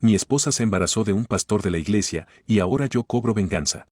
Mi esposa se embarazó de un pastor de la iglesia y ahora yo cobro venganza.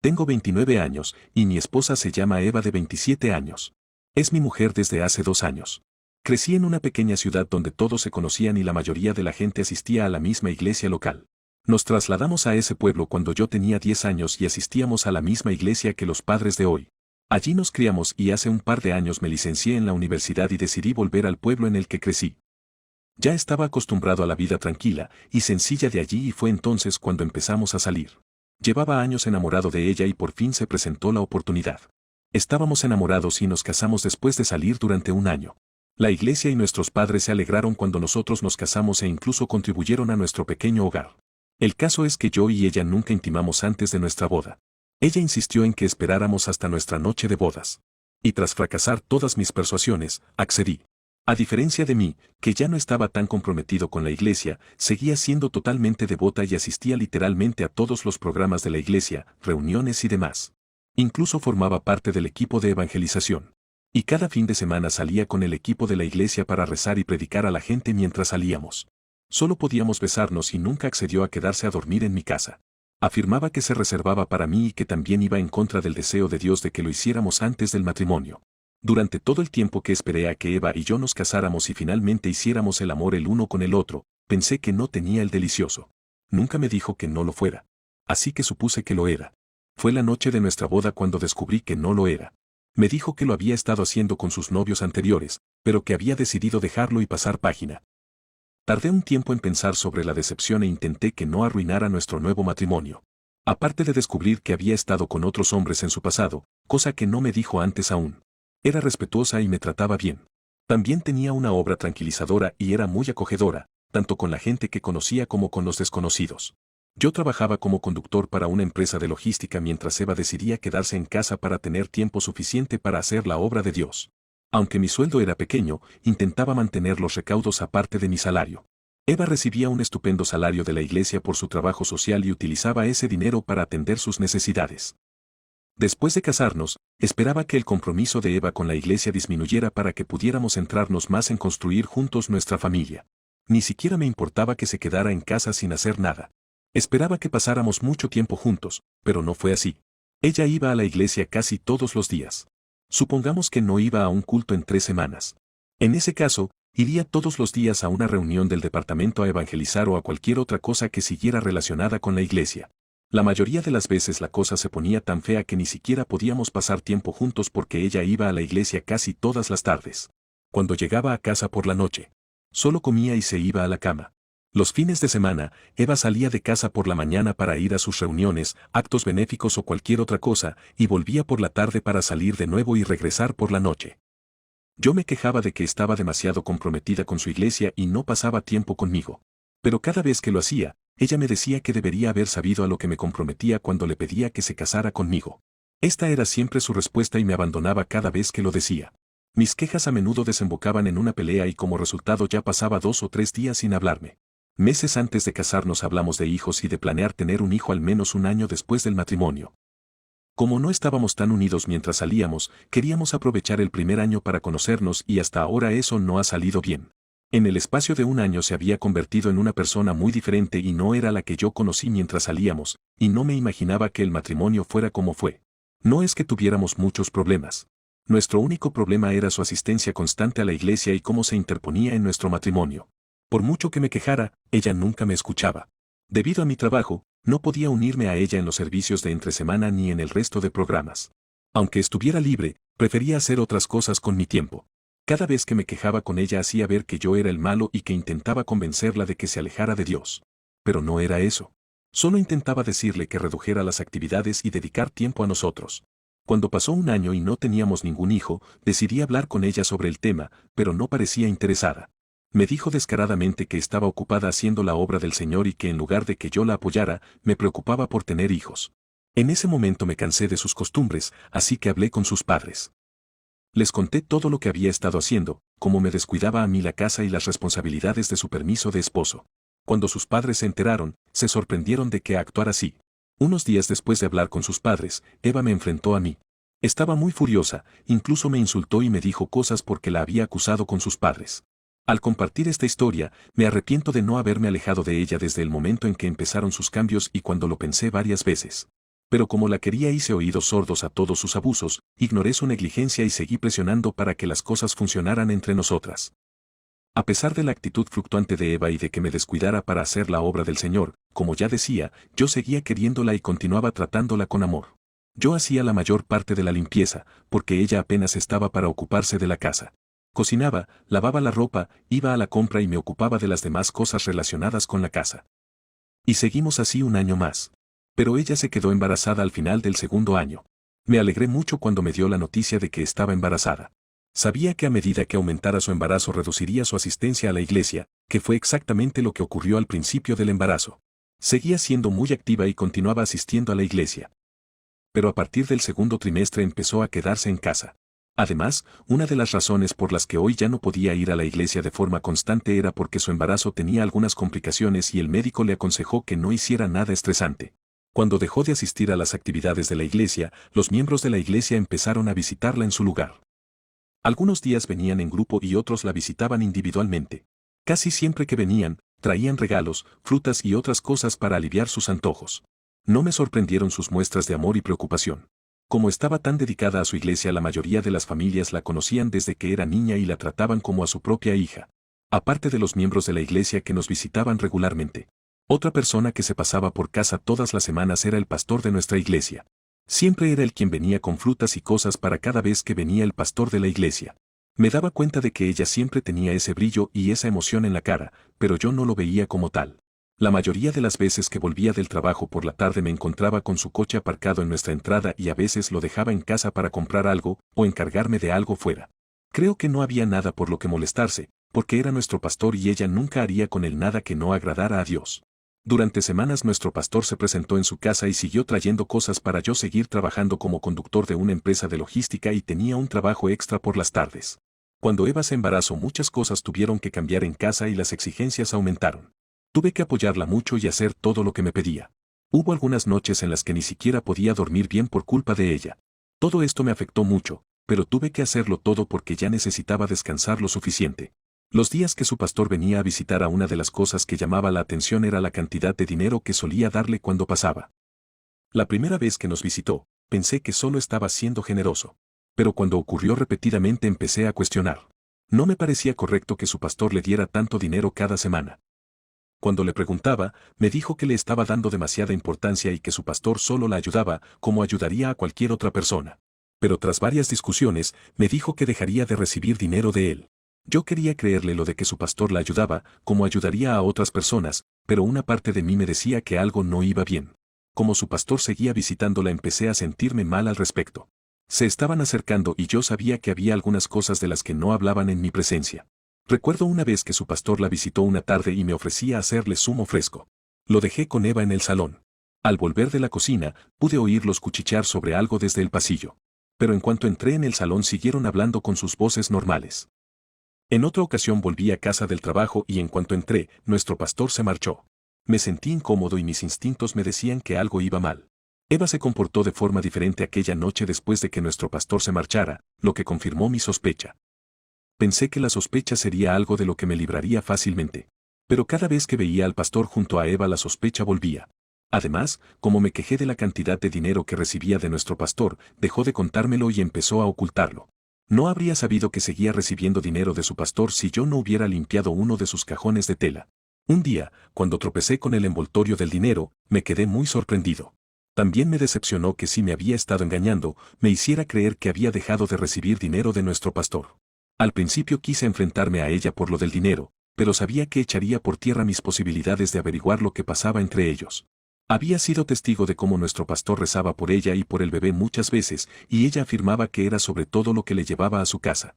Tengo 29 años y mi esposa se llama Eva de 27 años. Es mi mujer desde hace 2 años. Crecí en una pequeña ciudad donde todos se conocían y la mayoría de la gente asistía a la misma iglesia local. Nos trasladamos a ese pueblo cuando yo tenía 10 años y asistíamos a la misma iglesia que los padres de hoy. Allí nos criamos y hace un par de años me licencié en la universidad y decidí volver al pueblo en el que crecí. Ya estaba acostumbrado a la vida tranquila y sencilla de allí y fue entonces cuando empezamos a salir. Llevaba años enamorado de ella y por fin se presentó la oportunidad. Estábamos enamorados y nos casamos después de salir durante un año. La iglesia y nuestros padres se alegraron cuando nosotros nos casamos e incluso contribuyeron a nuestro pequeño hogar. El caso es que yo y ella nunca intimamos antes de nuestra boda. Ella insistió en que esperáramos hasta nuestra noche de bodas. Y tras fracasar todas mis persuasiones, accedí. A diferencia de mí, que ya no estaba tan comprometido con la iglesia, seguía siendo totalmente devota y asistía literalmente a todos los programas de la iglesia, reuniones y demás. Incluso formaba parte del equipo de evangelización. Y cada fin de semana salía con el equipo de la iglesia para rezar y predicar a la gente mientras salíamos. Solo podíamos besarnos y nunca accedió a quedarse a dormir en mi casa. Afirmaba que se reservaba para mí y que también iba en contra del deseo de Dios de que lo hiciéramos antes del matrimonio. Durante todo el tiempo que esperé a que Eva y yo nos casáramos y finalmente hiciéramos el amor el uno con el otro, pensé que no tenía el delicioso. Nunca me dijo que no lo fuera. Así que supuse que lo era. Fue la noche de nuestra boda cuando descubrí que no lo era. Me dijo que lo había estado haciendo con sus novios anteriores, pero que había decidido dejarlo y pasar página. Tardé un tiempo en pensar sobre la decepción e intenté que no arruinara nuestro nuevo matrimonio. Aparte de descubrir que había estado con otros hombres en su pasado, cosa que no me dijo antes aún. Era respetuosa y me trataba bien. También tenía una obra tranquilizadora y era muy acogedora, tanto con la gente que conocía como con los desconocidos. Yo trabajaba como conductor para una empresa de logística mientras Eva decidía quedarse en casa para tener tiempo suficiente para hacer la obra de Dios. Aunque mi sueldo era pequeño, intentaba mantener los recaudos aparte de mi salario. Eva recibía un estupendo salario de la iglesia por su trabajo social y utilizaba ese dinero para atender sus necesidades. Después de casarnos, esperaba que el compromiso de Eva con la iglesia disminuyera para que pudiéramos centrarnos más en construir juntos nuestra familia. Ni siquiera me importaba que se quedara en casa sin hacer nada. Esperaba que pasáramos mucho tiempo juntos, pero no fue así. Ella iba a la iglesia casi todos los días. Supongamos que no iba a un culto en 3 semanas. En ese caso, iría todos los días a una reunión del departamento a evangelizar o a cualquier otra cosa que siguiera relacionada con la iglesia. La mayoría de las veces la cosa se ponía tan fea que ni siquiera podíamos pasar tiempo juntos porque ella iba a la iglesia casi todas las tardes. Cuando llegaba a casa por la noche, solo comía y se iba a la cama. Los fines de semana, Eva salía de casa por la mañana para ir a sus reuniones, actos benéficos o cualquier otra cosa, y volvía por la tarde para salir de nuevo y regresar por la noche. Yo me quejaba de que estaba demasiado comprometida con su iglesia y no pasaba tiempo conmigo. Pero cada vez que lo hacía, ella me decía que debería haber sabido a lo que me comprometía cuando le pedía que se casara conmigo. Esta era siempre su respuesta y me abandonaba cada vez que lo decía. Mis quejas a menudo desembocaban en una pelea y como resultado ya pasaba 2 o 3 días sin hablarme. Meses antes de casarnos hablamos de hijos y de planear tener un hijo al menos un año después del matrimonio. Como no estábamos tan unidos mientras salíamos, queríamos aprovechar el primer año para conocernos y hasta ahora eso no ha salido bien. En el espacio de un año se había convertido en una persona muy diferente y no era la que yo conocí mientras salíamos, y no me imaginaba que el matrimonio fuera como fue. No es que tuviéramos muchos problemas. Nuestro único problema era su asistencia constante a la iglesia y cómo se interponía en nuestro matrimonio. Por mucho que me quejara, ella nunca me escuchaba. Debido a mi trabajo, no podía unirme a ella en los servicios de entre semana ni en el resto de programas. Aunque estuviera libre, prefería hacer otras cosas con mi tiempo. Cada vez que me quejaba con ella hacía ver que yo era el malo y que intentaba convencerla de que se alejara de Dios. Pero no era eso. Solo intentaba decirle que redujera las actividades y dedicar tiempo a nosotros. Cuando pasó un año y no teníamos ningún hijo, decidí hablar con ella sobre el tema, pero no parecía interesada. Me dijo descaradamente que estaba ocupada haciendo la obra del Señor y que en lugar de que yo la apoyara, me preocupaba por tener hijos. En ese momento me cansé de sus costumbres, así que hablé con sus padres. Les conté todo lo que había estado haciendo, cómo me descuidaba a mí la casa y las responsabilidades de su permiso de esposo. Cuando sus padres se enteraron, se sorprendieron de que actuara así. Unos días después de hablar con sus padres, Eva me enfrentó a mí. Estaba muy furiosa, incluso me insultó y me dijo cosas porque la había acusado con sus padres. Al compartir esta historia, me arrepiento de no haberme alejado de ella desde el momento en que empezaron sus cambios y cuando lo pensé varias veces. Pero como la quería hice oídos sordos a todos sus abusos, ignoré su negligencia y seguí presionando para que las cosas funcionaran entre nosotras. A pesar de la actitud fluctuante de Eva y de que me descuidara para hacer la obra del Señor, como ya decía, yo seguía queriéndola y continuaba tratándola con amor. Yo hacía la mayor parte de la limpieza, porque ella apenas estaba para ocuparse de la casa. Cocinaba, lavaba la ropa, iba a la compra y me ocupaba de las demás cosas relacionadas con la casa. Y seguimos así un año más. Pero ella se quedó embarazada al final del segundo año. Me alegré mucho cuando me dio la noticia de que estaba embarazada. Sabía que a medida que aumentara su embarazo reduciría su asistencia a la iglesia, que fue exactamente lo que ocurrió al principio del embarazo. Seguía siendo muy activa y continuaba asistiendo a la iglesia. Pero a partir del segundo trimestre empezó a quedarse en casa. Además, una de las razones por las que hoy ya no podía ir a la iglesia de forma constante era porque su embarazo tenía algunas complicaciones y el médico le aconsejó que no hiciera nada estresante. Cuando dejó de asistir a las actividades de la iglesia, los miembros de la iglesia empezaron a visitarla en su lugar. Algunos días venían en grupo y otros la visitaban individualmente. Casi siempre que venían, traían regalos, frutas y otras cosas para aliviar sus antojos. No me sorprendieron sus muestras de amor y preocupación. Como estaba tan dedicada a su iglesia, la mayoría de las familias la conocían desde que era niña y la trataban como a su propia hija. Aparte de los miembros de la iglesia que nos visitaban regularmente. Otra persona que se pasaba por casa todas las semanas era el pastor de nuestra iglesia. Siempre era él quien venía con frutas y cosas para cada vez que venía el pastor de la iglesia. Me daba cuenta de que ella siempre tenía ese brillo y esa emoción en la cara, pero yo no lo veía como tal. La mayoría de las veces que volvía del trabajo por la tarde me encontraba con su coche aparcado en nuestra entrada y a veces lo dejaba en casa para comprar algo o encargarme de algo fuera. Creo que no había nada por lo que molestarse, porque era nuestro pastor y ella nunca haría con él nada que no agradara a Dios. Durante semanas nuestro pastor se presentó en su casa y siguió trayendo cosas para yo seguir trabajando como conductor de una empresa de logística y tenía un trabajo extra por las tardes. Cuando Eva se embarazó muchas cosas tuvieron que cambiar en casa y las exigencias aumentaron. Tuve que apoyarla mucho y hacer todo lo que me pedía. Hubo algunas noches en las que ni siquiera podía dormir bien por culpa de ella. Todo esto me afectó mucho, pero tuve que hacerlo todo porque ya necesitaba descansar lo suficiente. Los días que su pastor venía a visitar, a una de las cosas que llamaba la atención era la cantidad de dinero que solía darle cuando pasaba. La primera vez que nos visitó, pensé que solo estaba siendo generoso. Pero cuando ocurrió repetidamente empecé a cuestionar. No me parecía correcto que su pastor le diera tanto dinero cada semana. Cuando le preguntaba, me dijo que le estaba dando demasiada importancia y que su pastor solo la ayudaba como ayudaría a cualquier otra persona. Pero tras varias discusiones, me dijo que dejaría de recibir dinero de él. Yo quería creerle lo de que su pastor la ayudaba, como ayudaría a otras personas, pero una parte de mí me decía que algo no iba bien. Como su pastor seguía visitándola empecé a sentirme mal al respecto. Se estaban acercando y yo sabía que había algunas cosas de las que no hablaban en mi presencia. Recuerdo una vez que su pastor la visitó una tarde y me ofrecía hacerle zumo fresco. Lo dejé con Eva en el salón. Al volver de la cocina, pude oírlos cuchichear sobre algo desde el pasillo. Pero en cuanto entré en el salón siguieron hablando con sus voces normales. En otra ocasión volví a casa del trabajo y en cuanto entré, nuestro pastor se marchó. Me sentí incómodo y mis instintos me decían que algo iba mal. Eva se comportó de forma diferente aquella noche después de que nuestro pastor se marchara, lo que confirmó mi sospecha. Pensé que la sospecha sería algo de lo que me libraría fácilmente. Pero cada vez que veía al pastor junto a Eva la sospecha volvía. Además, como me quejé de la cantidad de dinero que recibía de nuestro pastor, dejó de contármelo y empezó a ocultarlo. No habría sabido que seguía recibiendo dinero de su pastor si yo no hubiera limpiado uno de sus cajones de tela. Un día, cuando tropecé con el envoltorio del dinero, me quedé muy sorprendido. También me decepcionó que si me había estado engañando, me hiciera creer que había dejado de recibir dinero de nuestro pastor. Al principio quise enfrentarme a ella por lo del dinero, pero sabía que echaría por tierra mis posibilidades de averiguar lo que pasaba entre ellos. Había sido testigo de cómo nuestro pastor rezaba por ella y por el bebé muchas veces, y ella afirmaba que era sobre todo lo que le llevaba a su casa.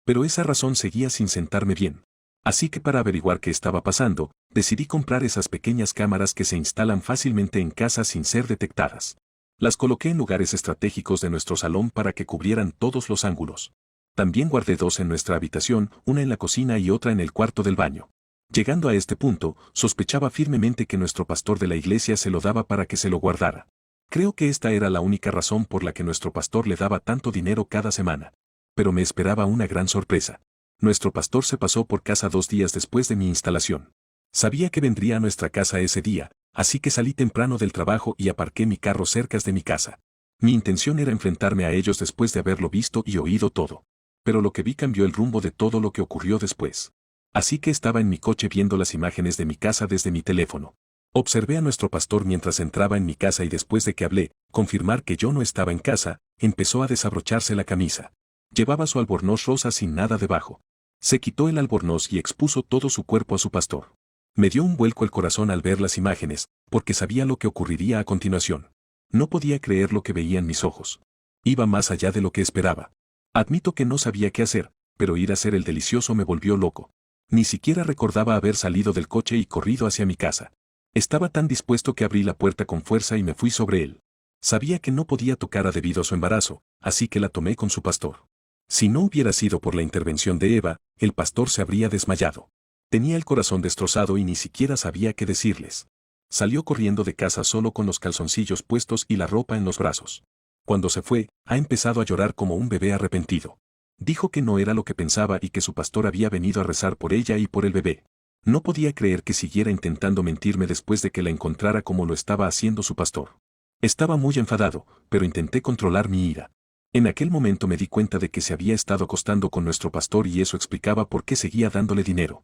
Pero esa razón seguía sin sentarme bien. Así que para averiguar qué estaba pasando, decidí comprar esas pequeñas cámaras que se instalan fácilmente en casa sin ser detectadas. Las coloqué en lugares estratégicos de nuestro salón para que cubrieran todos los ángulos. También guardé 2 en nuestra habitación, una en la cocina y otra en el cuarto del baño. Llegando a este punto, sospechaba firmemente que nuestro pastor de la iglesia se lo daba para que se lo guardara. Creo que esta era la única razón por la que nuestro pastor le daba tanto dinero cada semana. Pero me esperaba una gran sorpresa. Nuestro pastor se pasó por casa 2 días después de mi instalación. Sabía que vendría a nuestra casa ese día, así que salí temprano del trabajo y aparqué mi carro cerca de mi casa. Mi intención era enfrentarme a ellos después de haberlo visto y oído todo. Pero lo que vi cambió el rumbo de todo lo que ocurrió después. Así que estaba en mi coche viendo las imágenes de mi casa desde mi teléfono. Observé a nuestro pastor mientras entraba en mi casa y después de que hablé, confirmar que yo no estaba en casa, empezó a desabrocharse la camisa. Llevaba su albornoz rosa sin nada debajo. Se quitó el albornoz y expuso todo su cuerpo a su pastor. Me dio un vuelco el corazón al ver las imágenes, porque sabía lo que ocurriría a continuación. No podía creer lo que veía en mis ojos. Iba más allá de lo que esperaba. Admito que no sabía qué hacer, pero ir a hacer el delicioso me volvió loco. Ni siquiera recordaba haber salido del coche y corrido hacia mi casa. Estaba tan dispuesto que abrí la puerta con fuerza y me fui sobre él. Sabía que no podía tocarla debido a su embarazo, así que la tomé con su pastor. Si no hubiera sido por la intervención de Eva, el pastor se habría desmayado. Tenía el corazón destrozado y ni siquiera sabía qué decirles. Salió corriendo de casa solo con los calzoncillos puestos y la ropa en los brazos. Cuando se fue, ha empezado a llorar como un bebé arrepentido. Dijo que no era lo que pensaba y que su pastor había venido a rezar por ella y por el bebé. No podía creer que siguiera intentando mentirme después de que la encontrara como lo estaba haciendo su pastor. Estaba muy enfadado, pero intenté controlar mi ira. En aquel momento me di cuenta de que se había estado acostando con nuestro pastor y eso explicaba por qué seguía dándole dinero.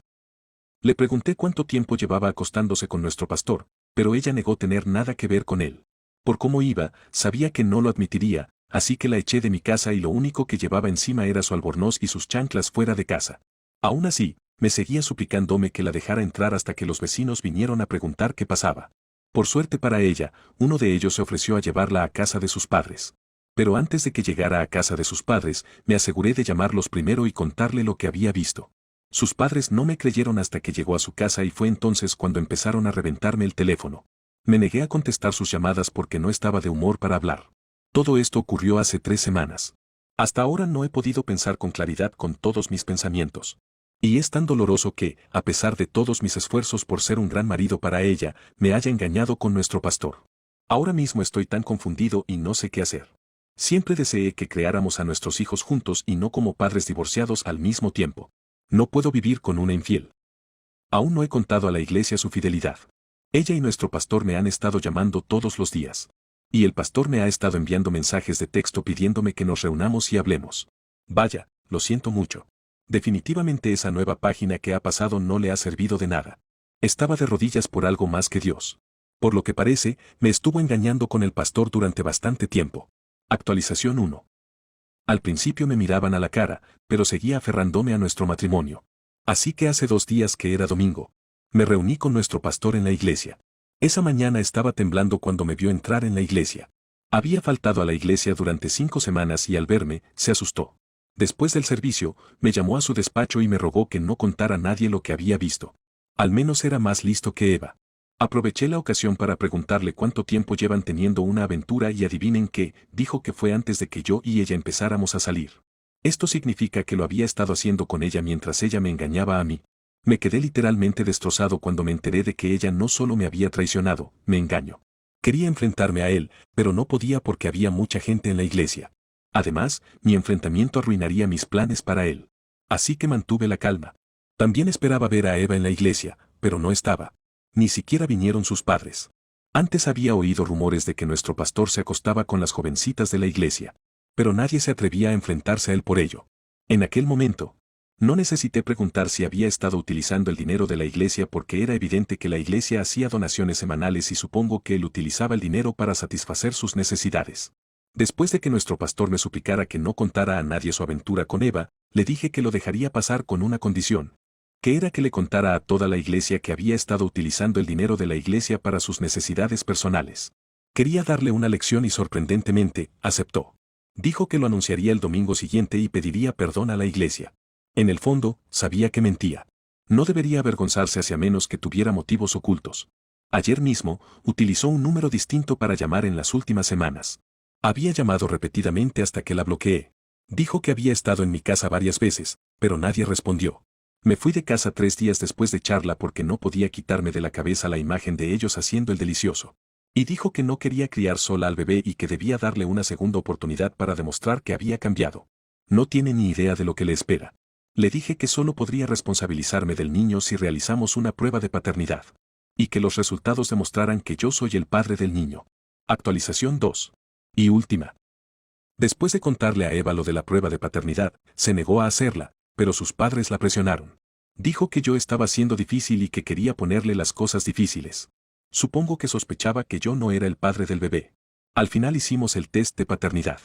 Le pregunté cuánto tiempo llevaba acostándose con nuestro pastor, pero ella negó tener nada que ver con él. Por cómo iba, sabía que no lo admitiría, así que la eché de mi casa y lo único que llevaba encima era su albornoz y sus chanclas fuera de casa. Aún así, me seguía suplicándome que la dejara entrar hasta que los vecinos vinieron a preguntar qué pasaba. Por suerte para ella, uno de ellos se ofreció a llevarla a casa de sus padres. Pero antes de que llegara a casa de sus padres, me aseguré de llamarlos primero y contarle lo que había visto. Sus padres no me creyeron hasta que llegó a su casa y fue entonces cuando empezaron a reventarme el teléfono. Me negué a contestar sus llamadas porque no estaba de humor para hablar. Todo esto ocurrió hace 3 semanas. Hasta ahora no he podido pensar con claridad con todos mis pensamientos. Y es tan doloroso que, a pesar de todos mis esfuerzos por ser un gran marido para ella, me haya engañado con nuestro pastor. Ahora mismo estoy tan confundido y no sé qué hacer. Siempre deseé que creáramos a nuestros hijos juntos y no como padres divorciados al mismo tiempo. No puedo vivir con una infiel. Aún no he contado a la iglesia su fidelidad. Ella y nuestro pastor me han estado llamando todos los días. Y el pastor me ha estado enviando mensajes de texto pidiéndome que nos reunamos y hablemos. Vaya, lo siento mucho. Definitivamente esa nueva página que ha pasado no le ha servido de nada. Estaba de rodillas por algo más que Dios. Por lo que parece, me estuvo engañando con el pastor durante bastante tiempo. Actualización 1. Al principio me miraban a la cara, pero seguía aferrándome a nuestro matrimonio. Así que hace 2 días que era domingo. Me reuní con nuestro pastor en la iglesia. Esa mañana estaba temblando cuando me vio entrar en la iglesia. Había faltado a la iglesia durante 5 semanas y al verme, se asustó. Después del servicio, me llamó a su despacho y me rogó que no contara a nadie lo que había visto. Al menos era más listo que Eva. Aproveché la ocasión para preguntarle cuánto tiempo llevan teniendo una aventura y adivinen qué, dijo que fue antes de que yo y ella empezáramos a salir. Esto significa que lo había estado haciendo con ella mientras ella me engañaba a mí. Me quedé literalmente destrozado cuando me enteré de que ella no solo me había traicionado, me engañó. Quería enfrentarme a él, pero no podía porque había mucha gente en la iglesia. Además, mi enfrentamiento arruinaría mis planes para él. Así que mantuve la calma. También esperaba ver a Eva en la iglesia, pero no estaba. Ni siquiera vinieron sus padres. Antes había oído rumores de que nuestro pastor se acostaba con las jovencitas de la iglesia. Pero nadie se atrevía a enfrentarse a él por ello. En aquel momento, no necesité preguntar si había estado utilizando el dinero de la iglesia porque era evidente que la iglesia hacía donaciones semanales y supongo que él utilizaba el dinero para satisfacer sus necesidades. Después de que nuestro pastor me suplicara que no contara a nadie su aventura con Eva, le dije que lo dejaría pasar con una condición. Que era que le contara a toda la iglesia que había estado utilizando el dinero de la iglesia para sus necesidades personales. Quería darle una lección y sorprendentemente, aceptó. Dijo que lo anunciaría el domingo siguiente y pediría perdón a la iglesia. En el fondo, sabía que mentía. No debería avergonzarse hacia menos que tuviera motivos ocultos. Ayer mismo, utilizó un número distinto para llamar en las últimas semanas. Había llamado repetidamente hasta que la bloqueé. Dijo que había estado en mi casa varias veces, pero nadie respondió. Me fui de casa 3 días después de charla porque no podía quitarme de la cabeza la imagen de ellos haciendo el delicioso. Y dijo que no quería criar sola al bebé y que debía darle una segunda oportunidad para demostrar que había cambiado. No tiene ni idea de lo que le espera. Le dije que solo podría responsabilizarme del niño si realizamos una prueba de paternidad. Y que los resultados demostraran que yo soy el padre del niño. Actualización 2. Y última. Después de contarle a Eva lo de la prueba de paternidad, se negó a hacerla, pero sus padres la presionaron. Dijo que yo estaba siendo difícil y que quería ponerle las cosas difíciles. Supongo que sospechaba que yo no era el padre del bebé. Al final hicimos el test de paternidad.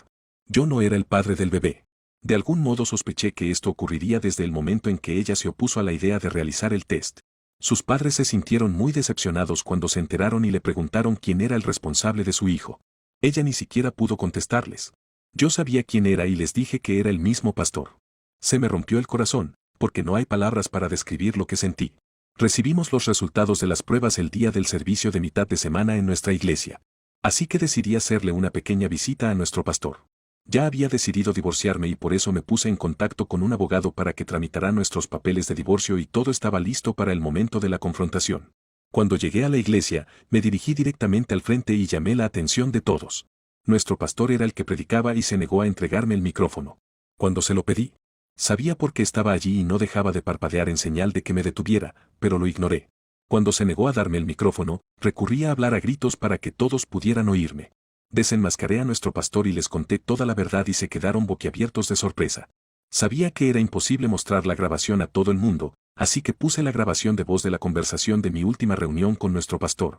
Yo no era el padre del bebé. De algún modo sospeché que esto ocurriría desde el momento en que ella se opuso a la idea de realizar el test. Sus padres se sintieron muy decepcionados cuando se enteraron y le preguntaron quién era el responsable de su hijo. Ella ni siquiera pudo contestarles. Yo sabía quién era y les dije que era el mismo pastor. Se me rompió el corazón, porque no hay palabras para describir lo que sentí. Recibimos los resultados de las pruebas el día del servicio de mitad de semana en nuestra iglesia. Así que decidí hacerle una pequeña visita a nuestro pastor. Ya había decidido divorciarme y por eso me puse en contacto con un abogado para que tramitara nuestros papeles de divorcio y todo estaba listo para el momento de la confrontación. Cuando llegué a la iglesia, me dirigí directamente al frente y llamé la atención de todos. Nuestro pastor era el que predicaba y se negó a entregarme el micrófono. Cuando se lo pedí, sabía por qué estaba allí y no dejaba de parpadear en señal de que me detuviera, pero lo ignoré. Cuando se negó a darme el micrófono, recurrí a hablar a gritos para que todos pudieran oírme. Desenmascaré a nuestro pastor y les conté toda la verdad y se quedaron boquiabiertos de sorpresa. Sabía que era imposible mostrar la grabación a todo el mundo, así que puse la grabación de voz de la conversación de mi última reunión con nuestro pastor,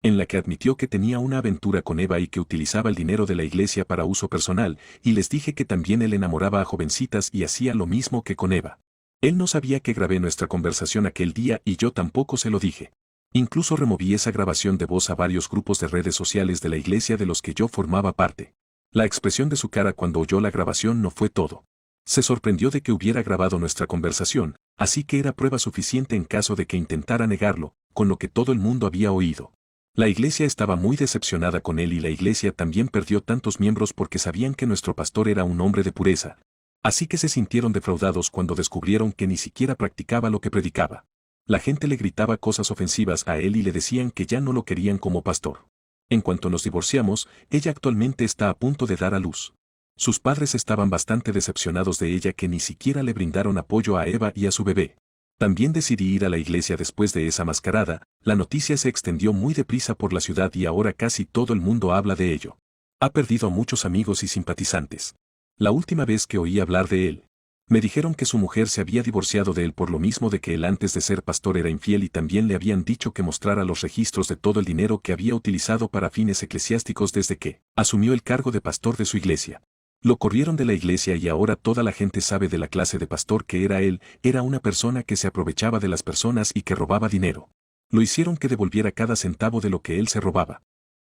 en la que admitió que tenía una aventura con Eva y que utilizaba el dinero de la iglesia para uso personal, y les dije que también él enamoraba a jovencitas y hacía lo mismo que con Eva. Él no sabía que grabé nuestra conversación aquel día y yo tampoco se lo dije. Incluso removí esa grabación de voz a varios grupos de redes sociales de la iglesia de los que yo formaba parte. La expresión de su cara cuando oyó la grabación no fue todo. Se sorprendió de que hubiera grabado nuestra conversación, así que era prueba suficiente en caso de que intentara negarlo, con lo que todo el mundo había oído. La iglesia estaba muy decepcionada con él y la iglesia también perdió tantos miembros porque sabían que nuestro pastor era un hombre de pureza. Así que se sintieron defraudados cuando descubrieron que ni siquiera practicaba lo que predicaba. La gente le gritaba cosas ofensivas a él y le decían que ya no lo querían como pastor. En cuanto nos divorciamos, ella actualmente está a punto de dar a luz. Sus padres estaban bastante decepcionados de ella que ni siquiera le brindaron apoyo a Eva y a su bebé. También decidí ir a la iglesia después de esa mascarada, la noticia se extendió muy deprisa por la ciudad y ahora casi todo el mundo habla de ello. Ha perdido a muchos amigos y simpatizantes. La última vez que oí hablar de él, me dijeron que su mujer se había divorciado de él por lo mismo de que él antes de ser pastor era infiel y también le habían dicho que mostrara los registros de todo el dinero que había utilizado para fines eclesiásticos desde que asumió el cargo de pastor de su iglesia. Lo corrieron de la iglesia y ahora toda la gente sabe de la clase de pastor que era él, era una persona que se aprovechaba de las personas y que robaba dinero. Lo hicieron que devolviera cada centavo de lo que él se robaba.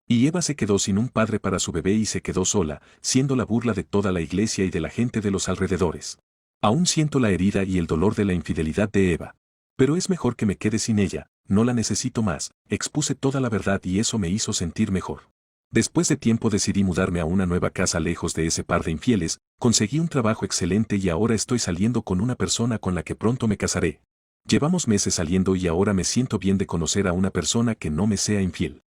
Y Eva se quedó sin un padre para su bebé y se quedó sola, siendo la burla de toda la iglesia y de la gente de los alrededores. Aún siento la herida y el dolor de la infidelidad de Eva. Pero es mejor que me quede sin ella, no la necesito más, expuse toda la verdad y eso me hizo sentir mejor. Después de tiempo decidí mudarme a una nueva casa lejos de ese par de infieles, conseguí un trabajo excelente y ahora estoy saliendo con una persona con la que pronto me casaré. Llevamos meses saliendo y ahora me siento bien de conocer a una persona que no me sea infiel.